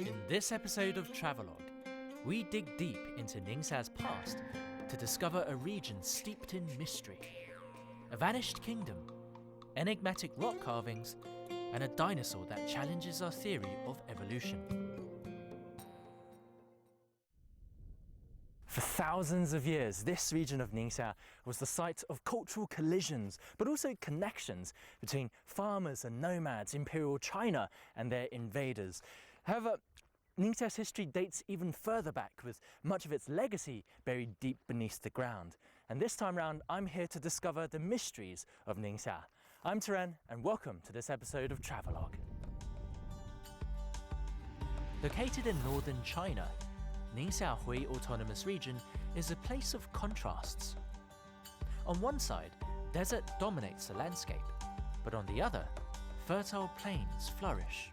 In this episode of Travelogue, we dig deep into Ningxia's past to discover a region steeped in mystery, a vanished kingdom, enigmatic rock carvings, and a dinosaur that challenges our theory of evolution. For thousands of years, this region of Ningxia was the site of cultural collisions, but also connections between farmers and nomads, Imperial China and their invaders. However, Ningxia's history dates even further back, with much of its legacy buried deep beneath the ground. And this time round, I'm here to discover the mysteries of Ningxia. I'm Tianran, and welcome to this episode of Travelogue. Located in northern China, Ningxia Hui Autonomous Region is a place of contrasts. On one side, desert dominates the landscape, but on the other, fertile plains flourish.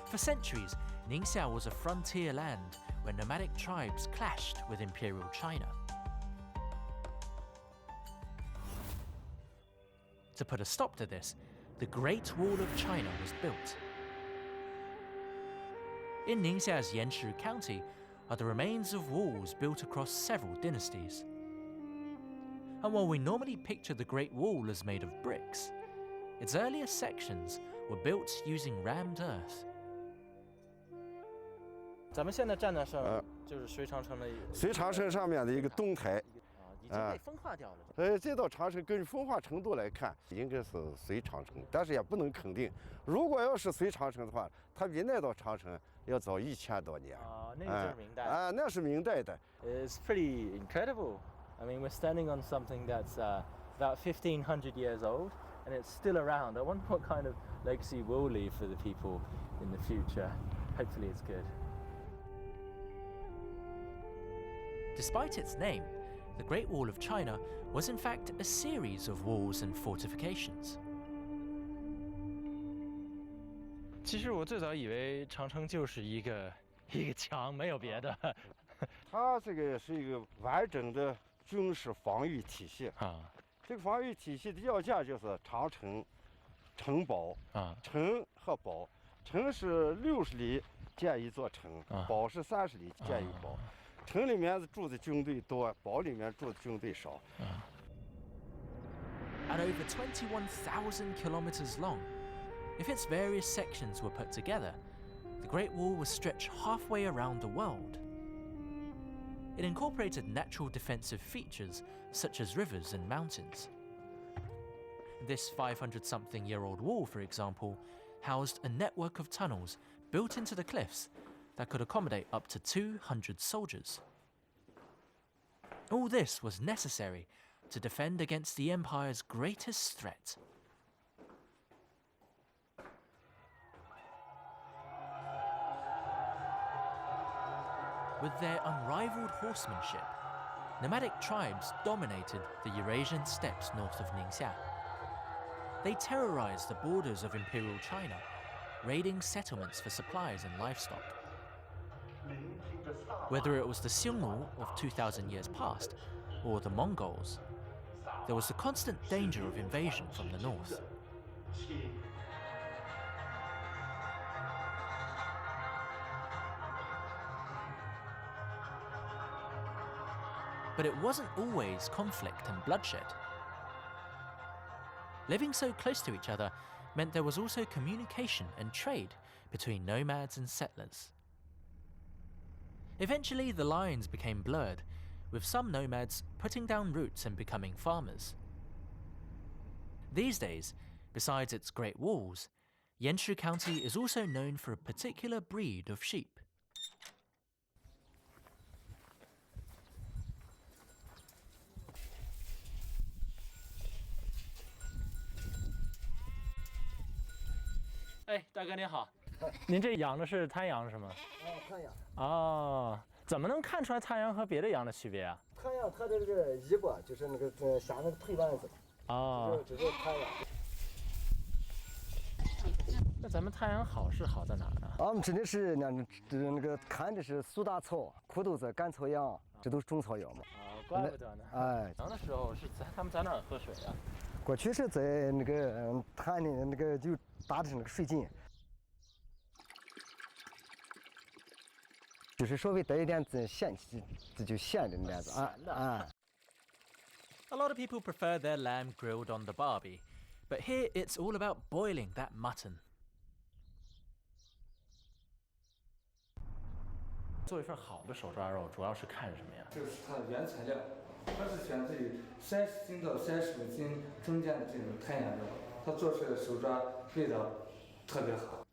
For centuries, Ningxia was a frontier land where nomadic tribes clashed with Imperial China. To put a stop to this, the Great Wall of China was built. In Ningxia's Yanshu County are the remains of walls built across several dynasties. And while we normally picture the Great Wall as made of bricks, its earlier sections were built using rammed earth. 咱们现在站的上就是隋长城的隋长城上面的一个东台，已经被风化掉了。这道长城根据风化程度来看，应该是隋长城，但是也不能肯定。如果要是隋长城的话，它比那道长城要早1000多年。那个就是明代。那是明代的。It's pretty incredible. I mean, we're standing on something that's about 1500 years old, and it's still around. I wonder what kind of legacy we'll leave for the people in the future. Hopefully, it's good. Despite its name, the Great Wall of China was in fact a series of walls and fortifications. 其实我最早以为长城就是一个墙，没有别的。它这个是一个完整的军事防御体系啊。这个防御体系的要件就是长城、城堡啊，城和堡。城是60里建一座城，堡是30里建一堡。城里面住的军队多，堡里面住的军队少。At over 21,000 kilometers long, if its various sections were put together, the Great Wall would stretch halfway around the world. It incorporated natural defensive features such as rivers and mountains. This 500-something-year-old wall, for example, housed a network of tunnels built into the cliffs that could accommodate up to 200 soldiers. All this was necessary to defend against the Empire's greatest threat. With their unrivaled horsemanship, nomadic tribes dominated the Eurasian steppes north of Ningxia. They terrorized the borders of Imperial China, raiding settlements for supplies and livestock. Whether it was the Xiongnu of 2,000 years past or the Mongols, there was the constant danger of invasion from the north. But it wasn't always conflict and bloodshed. Living so close to each other meant there was also communication and trade between nomads and settlers. Eventually, the lines became blurred, with some nomads putting down roots and becoming farmers. These days, besides its great walls, Yanshu County is also known for a particular breed of sheep. Hey, 大哥您好，您这养的是滩羊是吗？滩羊。哦，怎么能看出来滩羊和别的羊的区别啊？滩羊它的这个尾巴就是那个下那个腿弯子。哦。这是滩羊。那咱们滩羊好是好在哪儿呢？我们真的是那个看的是苏大草、苦豆子、甘草羊，这都是中草药嘛。怪不得呢。哎。羊的时候是他们在哪儿喝水啊？过去是在那个潭里那个就打的是那个水井。就是稍微带一点咸，这就咸的那样子啊。A lot of people prefer their lamb grilled on the barbie, but here it's all about boiling that mutton. 做一份好的手抓肉，主要是看什么呀？这个是它的原材料，它是选择于30斤到35斤中间的这种太阳肉，它做出来的手抓味道特别好。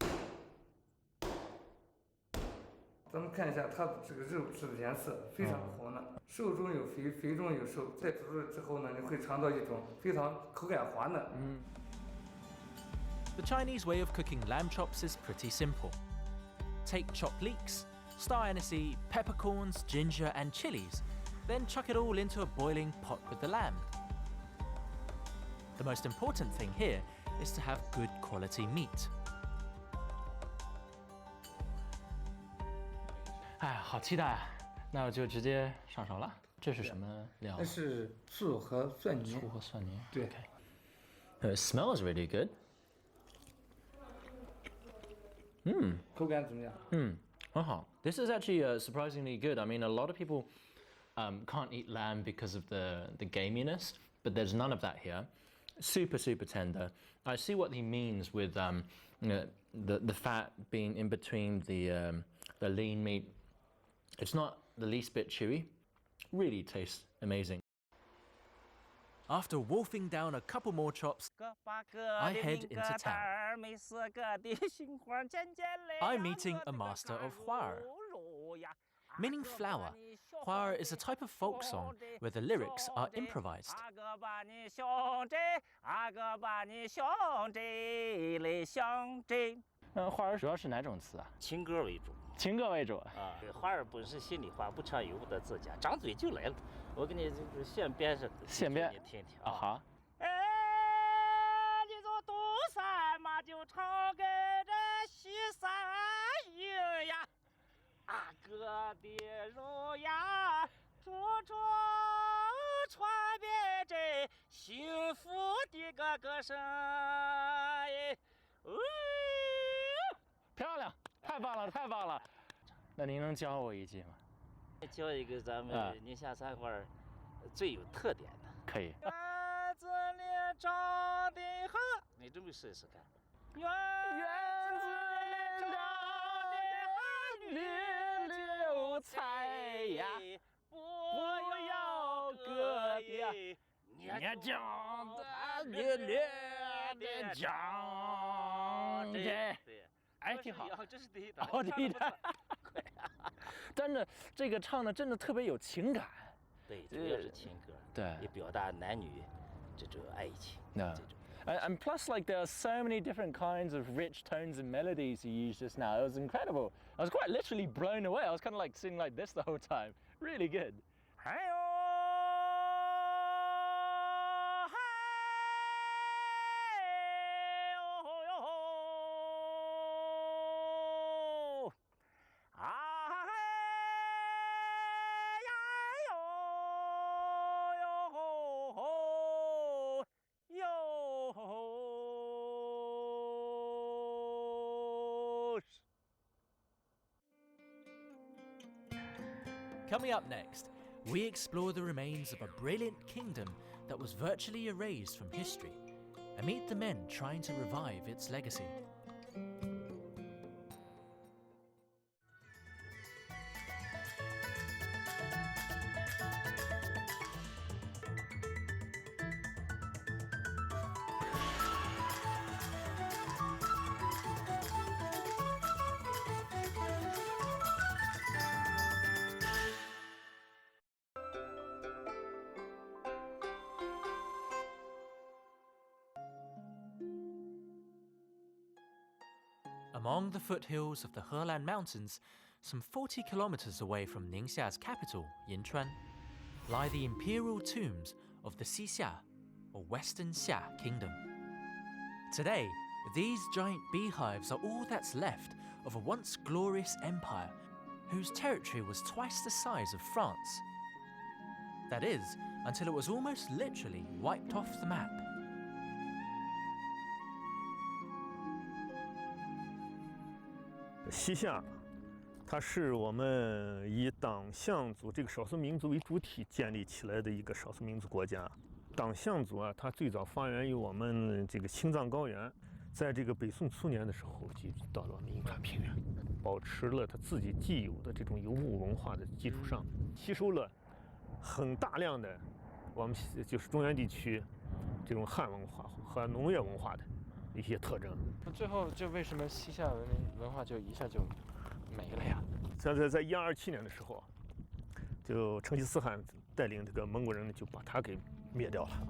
咱们看一下它的这个肉质的颜色非常红嫩，瘦中有肥，肥中有瘦。在煮熟之后呢，你会尝到一种非常口感滑嫩。The Chinese way of cooking lamb chops is pretty simple. Take chopped leeks, star anise, peppercorns, ginger and chilies, then chuck it all into a boiling pot with the lamb. The most important thing here is to have good quality meat. 哎，好期待啊！那我就直接上手了。这是什么料？那是醋和蒜泥。醋和蒜泥。对。It smells really good. 口感怎么样？很好。This is actually surprisingly good. I mean, a lot of people can't eat lamb because of the gaminess, but there's none of that here. Super, super tender. I see what he means with the fat being in between the lean meat. It's not the least bit chewy. Really tastes amazing. After wolfing down a couple more chops, I head into town. I'm meeting a master of huar, meaning flower. Huar is a type of folk song where the lyrics are improvised. 花儿主要是哪种词啊？情歌为主。情歌为主啊，花儿本是心里话，不常由得自家，张嘴就来了。我给你就是现编上，现编你听听啊。好。哎，你这东山嘛就唱给这西山营呀，阿哥的肉呀，处处传遍这幸福的个歌声。哎，漂亮，太棒了，太棒了！那您能教我一句吗？教一个咱们宁夏餐馆最有特点的。可以。院子里长得好，你准备试试看。院子里长得好，绿菜呀，不要割的，捏酱的绿的酱的。哎，挺好，这是第一段。第一段，真的，这个唱的真的特别有情感。对，主要是情歌。对，也表达男女这种爱情。No. And plus, like, there are so many different kinds of rich tones and melodies you used just now. It was incredible. I was quite literally blown away. I was kind of like singing like this the whole time. Really good. 还有。Coming up next, we explore the remains of a brilliant kingdom that was virtually erased from history and meet the men trying to revive its legacy. Among the foothills of the Helan Mountains, some 40 kilometers away from Ningxia's capital, Yinchuan, lie the imperial tombs of the Xia, or Western Xia Kingdom. Today, these giant beehives are all that's left of a once glorious empire whose territory was twice the size of France. That is, until it was almost literally wiped off the map. 西夏它是我们以党项族这个少数民族为主体建立起来的一个少数民族国家。党项族啊，它最早发源于我们这个青藏高原，在这个北宋初年的时候就到了我们银川平原，保持了它自己既有的这种游牧文化的基础上，吸收了很大量的我们就是中原地区这种汉文化和农业文化的一些特征。最后就为什么西夏文化就一下就没了呀？在1227年的时候，就成吉思汗带领这个蒙古人就把它给灭掉了。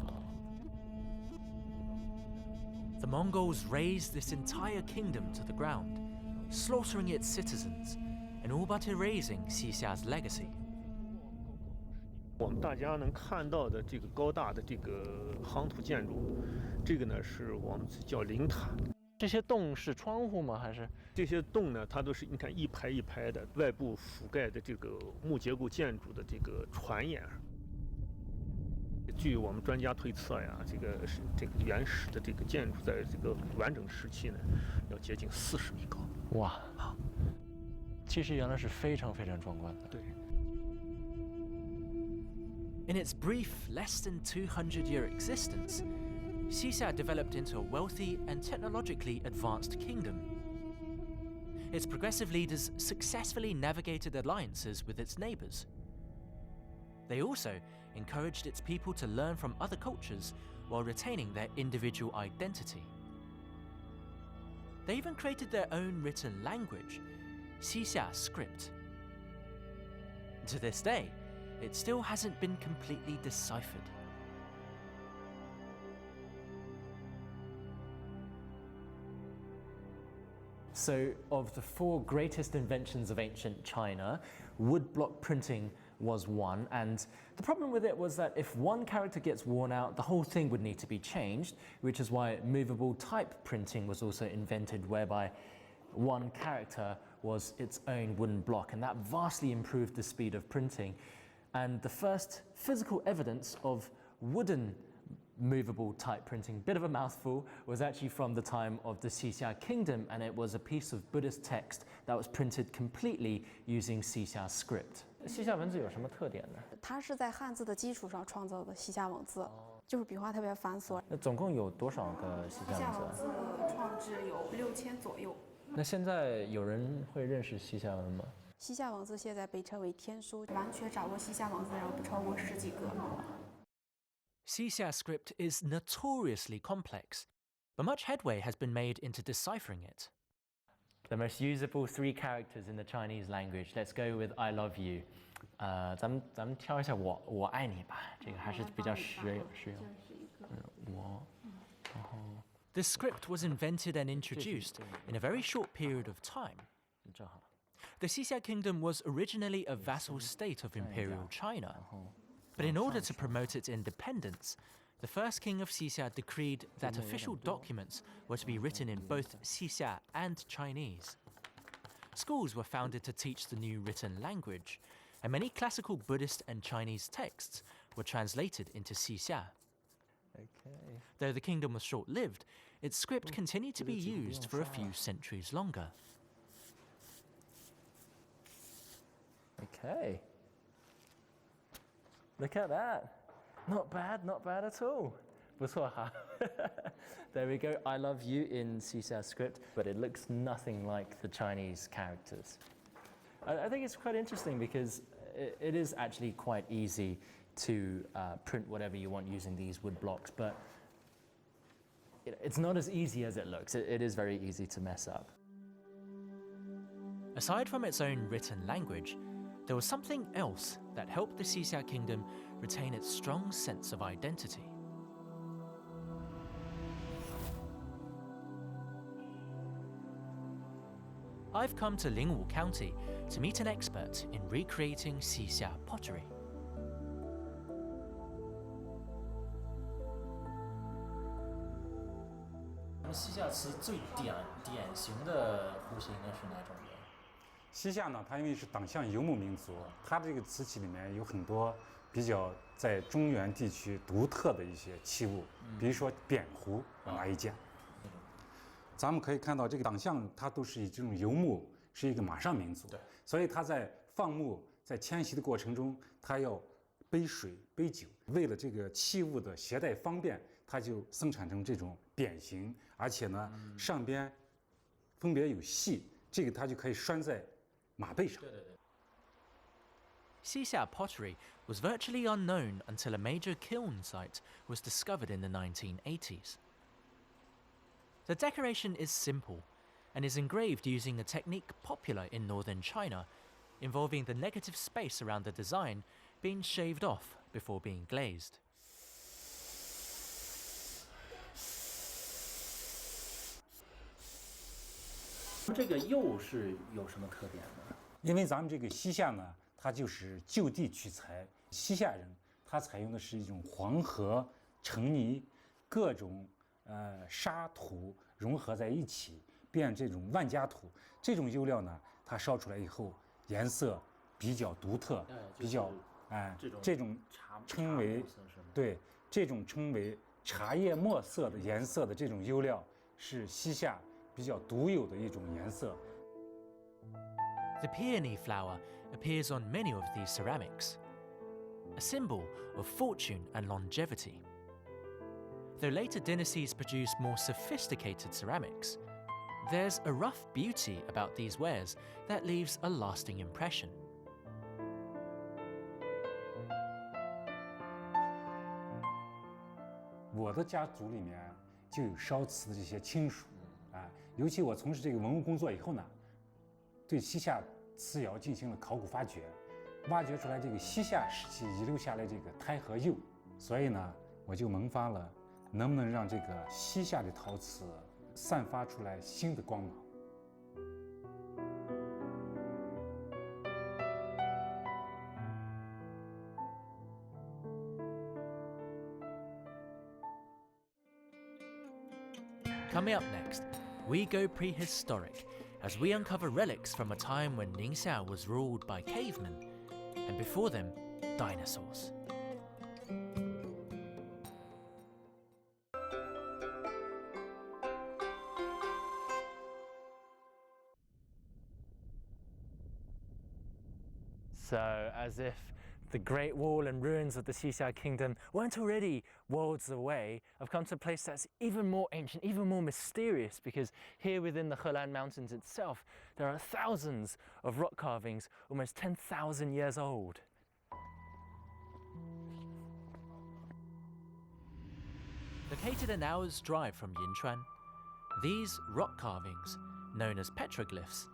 The Mongols razed this entire kingdom to the ground, slaughtering its citizens, and all but erasing Xixia's legacy. 我们大家能看到的这个高大的这个夯土建筑，这个呢是我们叫灵塔。这些洞是窗户吗？还是这些洞呢？它都是你看一排一排的，外部覆盖的这个木结构建筑的这个船檐。据我们专家推测呀，这个原始的这个建筑在这个完整时期呢，要接近40米高。哇，其实原来是非常非常壮观的。对。In its brief, less than 200-year existence, Xixia developed into a wealthy and technologically advanced kingdom. Its progressive leaders successfully navigated alliances with its neighbors. They also encouraged its people to learn from other cultures while retaining their individual identity. They even created their own written language, Xixia script. To this day, it still hasn't been completely deciphered. So, of the 4 greatest inventions of ancient China, woodblock printing was one, and the problem with it was that if one character gets worn out, the whole thing would need to be changed, which is why movable type printing was also invented, whereby one character was its own wooden block, and that vastly improved the speed of printing. And the first physical evidence of wooden movable type printing, bit of a mouthful, was actually from the time of the Xia Kingdom, and it was a piece of Buddhist text that was printed completely using Xixia script. 西夏文字有什么特点呢？它是在汉字的基础上创造的西夏文字，就是笔画特别繁琐。那总共有多少个西夏文字？西夏文字的创制有6000左右。那现在有人会认识西夏文吗？西夏文字现在被称为天书，完全掌握西夏文字的人不超过10几个。Xixia script is notoriously complex, but much headway has been made into deciphering it. The most usable 3 characters in the Chinese language. Let's go with "I love you." 咱们挑一下我爱你吧，这个还是比较实用。The script was invented and introduced in a very short period of time. The Xixia Kingdom was originally a vassal state of Imperial China, but in order to promote its independence, the first king of Xixia decreed that official documents were to be written in both Xixia and Chinese. Schools were founded to teach the new written language, and many classical Buddhist and Chinese texts were translated into Xixia. Okay. Though the kingdom was short-lived, its script continued to be used for a few centuries longer. Okay. Look at that. Not bad at all. 不错哈. There we go. I love you in Xixia script, but it looks nothing like the Chinese characters. I think it's quite interesting because it is actually quite easy to print whatever you want using these wood blocks, but it's not as easy as it looks. It is very easy to mess up. Aside from its own written language, there was something else that helped the Xixia Kingdom retain its strong sense of identity. I've come to Lingwu County to meet an expert in recreating Xixia pottery. Xixia 词最典型的户型呢是哪种呢？西夏呢，它因为是党项游牧民族，它的这个瓷器里面有很多比较在中原地区独特的一些器物，比如说扁壶，我拿一件。咱们可以看到，这个党项它都是以这种游牧是一个马上民族，所以他在放牧、在迁徙的过程中，他要背水背酒，为了这个器物的携带方便，他就生产成这种扁形，而且呢，上边分别有细，这个他就可以拴在马背上。Xia pottery was virtually unknown until a major kiln site was discovered in the 1980s. The decoration is simple and is engraved using a technique popular in northern China, involving the negative space around the design being shaved off before being glazed. 这个釉是有什么特点呢？因为咱们这个西夏呢，它就是就地取材。西夏人他采用的是一种黄河澄泥各种沙土融合在一起，变这种万家土。这种釉料呢，它烧出来以后颜色比较独特，比较这种称为对这种称为茶叶墨色的颜色的这种釉料是西夏比较独有的一种颜色。The peony flower appears on many of these ceramics, a symbol of fortune and longevity. Though later dynasties produced more sophisticated ceramics, there's a rough beauty about these wares that leaves a lasting impression. 我的家族里面就有烧瓷的这些亲属，尤其我从事这个文物工作以后呢，对西夏瓷窑进行了考古发掘，挖掘出来这个西夏时期遗留下来这个胎和釉，所以呢，我就萌发了能不能让这个西夏的陶瓷散发出来新的光芒。Coming up next, we go prehistoric as we uncover relics from a time when Ningxia was ruled by cavemen, and before them, dinosaurs. So, as if the Great Wall and ruins of the Xia Kingdom weren't already worlds away, I've come to a place that's even more ancient, even more mysterious, because here within the Helan Mountains itself, there are thousands of rock carvings, almost 10,000 years old. Located an hour's drive from Yinchuan, these rock carvings, known as petroglyphs,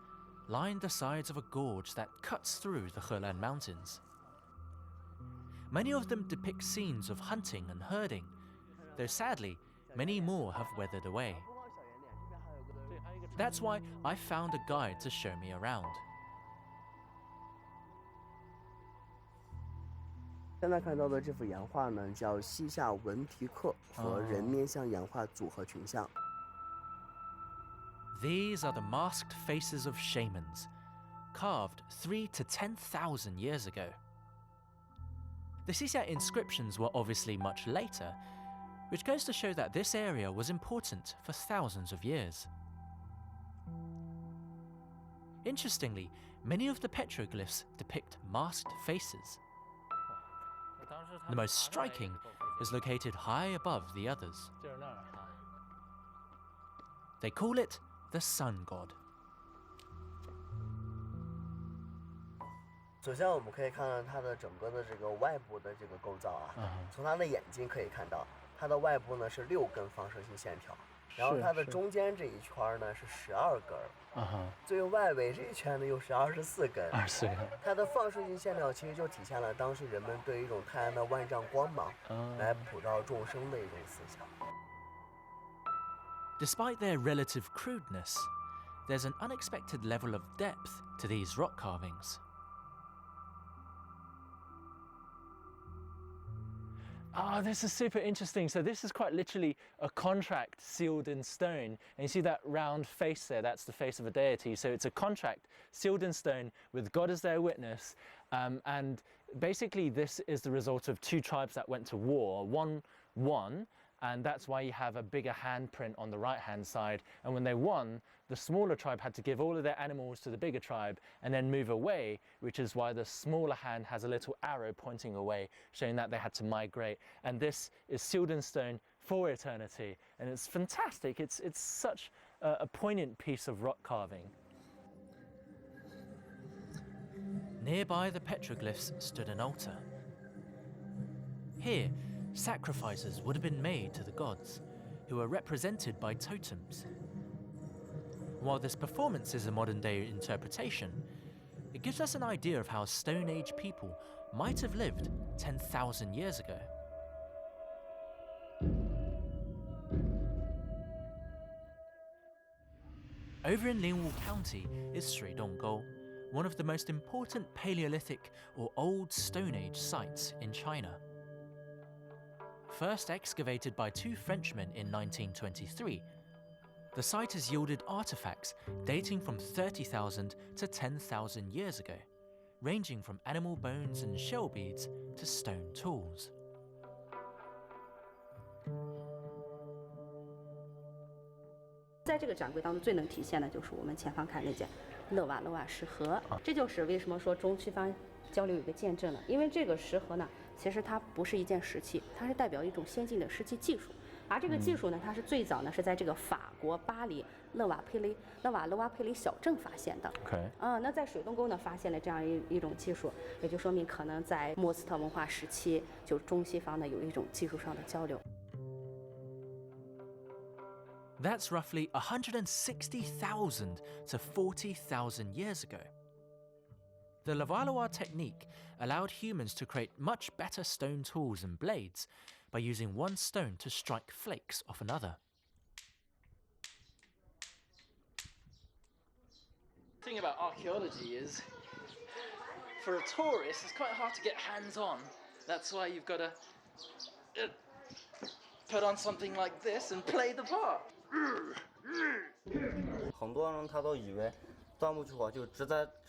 line the sides of a gorge that cuts through the Helan Mountains. Many of them depict scenes of hunting and herding, though sadly, many more have weathered away. That's why I found a guide to show me around. 现在看到的这幅岩画呢，叫西夏文题刻和人面像岩画组合群像。These are the masked faces of shamans, carved 3 to 10,000 years ago. The Xia inscriptions were obviously much later, which goes to show that this area was important for thousands of years. Interestingly, many of the petroglyphs depict masked faces. The most striking is located high above the others. They call it the Sun God. 首先，我们可以看到它的整个的这个外部的这个构造啊，从它的眼睛可以看到，它的外部呢是6根放射性线条，然后它的中间这一圈呢是12根，最外围这一圈呢又是24根。它的放射性线条其实就体现了当时人们对一种太阳的万丈光芒来普照众生的一种思想。Despite their relative crudeness, there's an unexpected level of depth to these rock carvings. Oh, this is super interesting. So this is quite literally a contract sealed in stone. And you see that round face there, that's the face of a deity. So it's a contract sealed in stone with God as their witness. And basically this is the result of 2 tribes that went to war. One won and that's why you have a bigger handprint on the right-hand side. And when they won, the smaller tribe had to give all of their animals to the bigger tribe and then move away, which is why the smaller hand has a little arrow pointing away, showing that they had to migrate. And this is sealed in stone for eternity, and it's fantastic. It's such a poignant piece of rock carving. Nearby the petroglyphs stood an altar. Here, sacrifices would have been made to the gods, who are represented by totems. While this performance is a modern-day interpretation, it gives us an idea of how Stone Age people might have lived 10,000 years ago. Over in Ningxia County is Shuidonggou, one of the most important Paleolithic or Old Stone Age sites in China. First excavated by two Frenchmen in 1923, the site has yielded artifacts dating from 30,000 to 10,000 years ago, ranging from animal bones and shell beads to stone tools.在这个展柜当中最能体现的就是我们前方看那件勒瓦石盒，这就是为什么说中西方交流有个见证了，因为这个石盒呢，其实它不是一件石器，它是代表一种先进的石器技术，而这个技术呢，它是最早呢是在这个法国巴黎勒瓦佩雷小镇发现的。那在水东沟呢发现了这样一种技术，也就说明可能在莫斯特文化时期，就中西方呢有一种技术上的交流。That's roughly 160,000 to 40,000 years ago. The Levallois technique allowed humans to create much better stone tools and blades by using one stone to strike flakes off another. The thing about archaeology is, for a tourist, it's quite hard to get hands-on. That's why you've got to put on something like this and play the part. 很多人他都以为钻木取火就直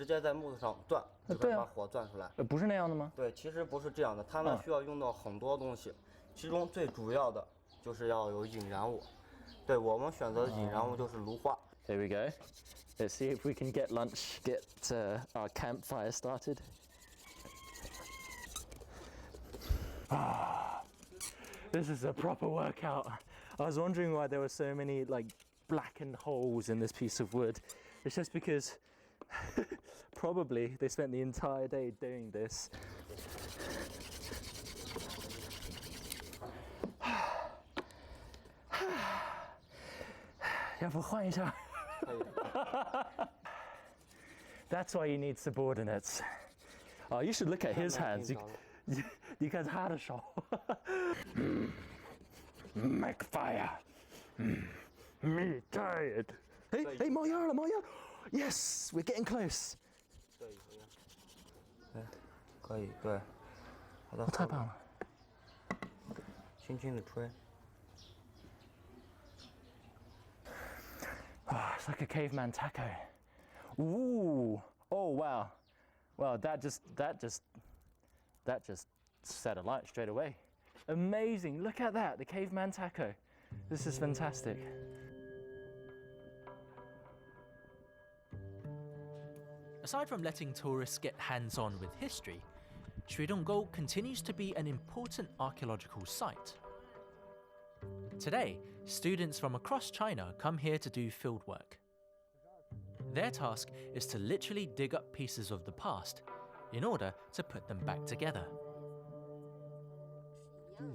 接在木头上钻，就可以把火钻出来。不是那样的吗？对，其实不是这样的，他们需要用到很多东西，其中最主要的就是要有引燃物。对，我们选择的引燃物就是炉化。Here we go. Let's see if we can get lunch, get our campfire started. This is a proper workout. I was wondering why there were so many like blackened holes in this piece of wood. It's just because probably they spent the entire day doing this. 要不换一下？ That's why you need subordinates. Oh, you should look at his hands. 你看他的手。Make fire. Me tired. Hey, 冒烟了！ Yes, we're getting close. 可以，对。太棒了！轻轻的吹。It's like a caveman taco. Ooh. Oh wow. Well, that just set a light straight away. Amazing. Look at that, the caveman taco. This is fantastic. Aside from letting tourists get hands-on with history, Shuidonggou continues to be an important archaeological site. Today, students from across China come here to do fieldwork. Their task is to literally dig up pieces of the past in order to put them back together.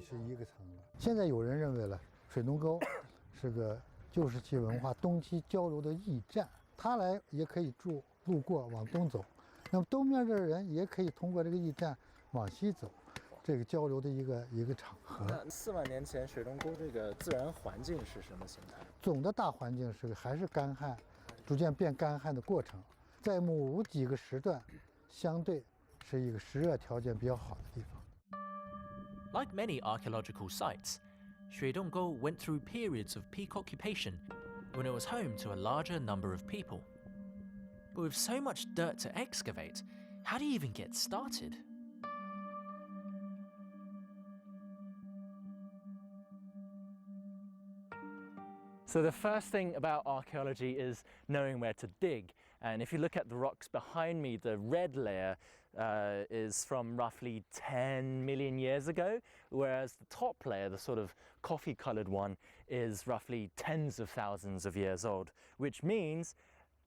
是一个层的。现在有人认为了，水东沟是个旧石器文化东西交流的驿站，他来也可以路过往东走，那么东面的人也可以通过这个驿站往西走，这个交流的一个场合。那4万年前水东沟这个自然环境是什么形态？总的大环境还是干旱，逐渐变干旱的过程，在某几个时段，相对是一个湿热条件比较好的地方。 Like many archaeological sites, Shuidonggou went through periods of peak occupation when it was home to a larger number of people. But with so much dirt to excavate, how do you even get started? So the first thing about archaeology is knowing where to dig. And if you look at the rocks behind me, the red layer is from roughly 10 million years ago, whereas the top layer, the sort of coffee-colored one, is roughly tens of thousands of years old, which means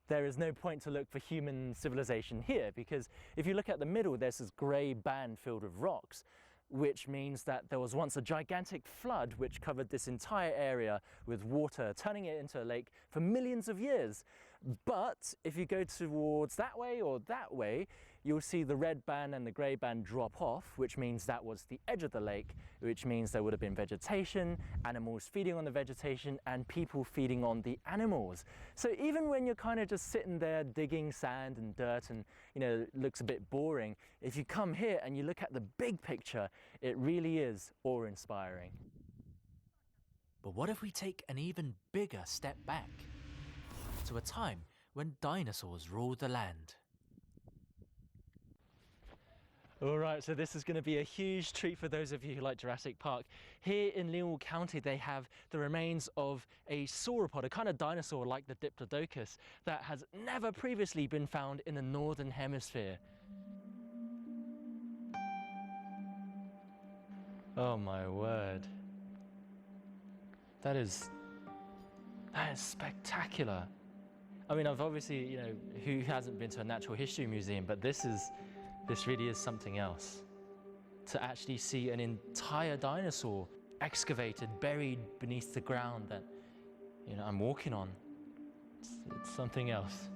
there is no point to look for human civilization here, because if you look at the middle, there's this grey band filled with rocks, which means that there was once a gigantic flood which covered this entire area with water, turning it into a lake for millions of years. But if you go towards that way or that way, you'll see the red band and the grey band drop off, which means that was the edge of the lake, which means there would have been vegetation, animals feeding on the vegetation, and people feeding on the animals. So even when you're kind of just sitting there digging sand and dirt and, you know, it looks a bit boring, if you come here and you look at the big picture, it really is awe-inspiring. But what if we take an even bigger step back to a time when dinosaurs ruled the land? All right, so this is going to be a huge treat for those of you who like Jurassic Park. Here in Linwu County, they have the remains of a sauropod, a kind of dinosaur like the Diplodocus, that has never previously been found in the Northern Hemisphere. Oh my word. That is spectacular. I mean, I've obviously, you know, who hasn't been to a natural history museum, but this really is something else. To actually see an entire dinosaur excavated, buried beneath the ground that, you know, I'm walking on. It's something else.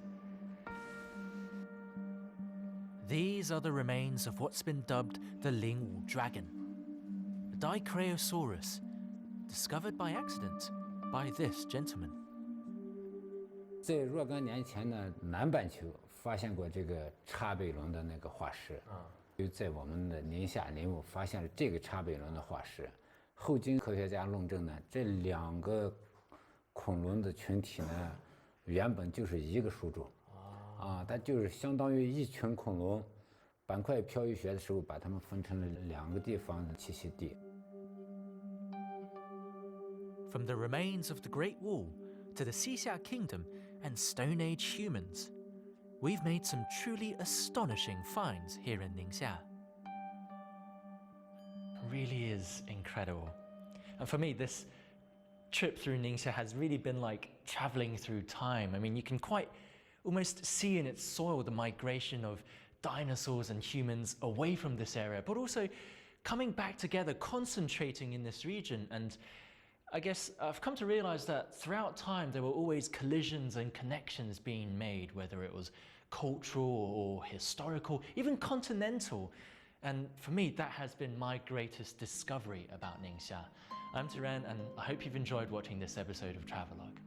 These are the remains of what's been dubbed the Linwu Dragon, a Dicraeosaurus, discovered by accident by this gentleman. 在若干年前呢，南半球发现过这个叉背龙的那个化石，就在我们的宁夏林务发现了这个叉背龙的化石。后经科学家论证呢，这两个恐龙的群体呢，原本就是一个属种，它就是相当于一群恐龙，板块漂移学的时候把它们分成了两个地方的栖息地。From the remains of the Great Wall to the Xia Kingdom and Stone Age humans, we've made some truly astonishing finds here in Ningxia. Really is incredible. And for me, this trip through Ningxia has really been like traveling through time. I mean, you can quite almost see in its soil the migration of dinosaurs and humans away from this area, but also coming back together, concentrating in this region. And I guess I've come to realize that throughout time there were always collisions and connections being made, whether it was cultural or historical, even continental. And for me, that has been my greatest discovery about Ningxia. I'm Tianran, and I hope you've enjoyed watching this episode of Travelogue.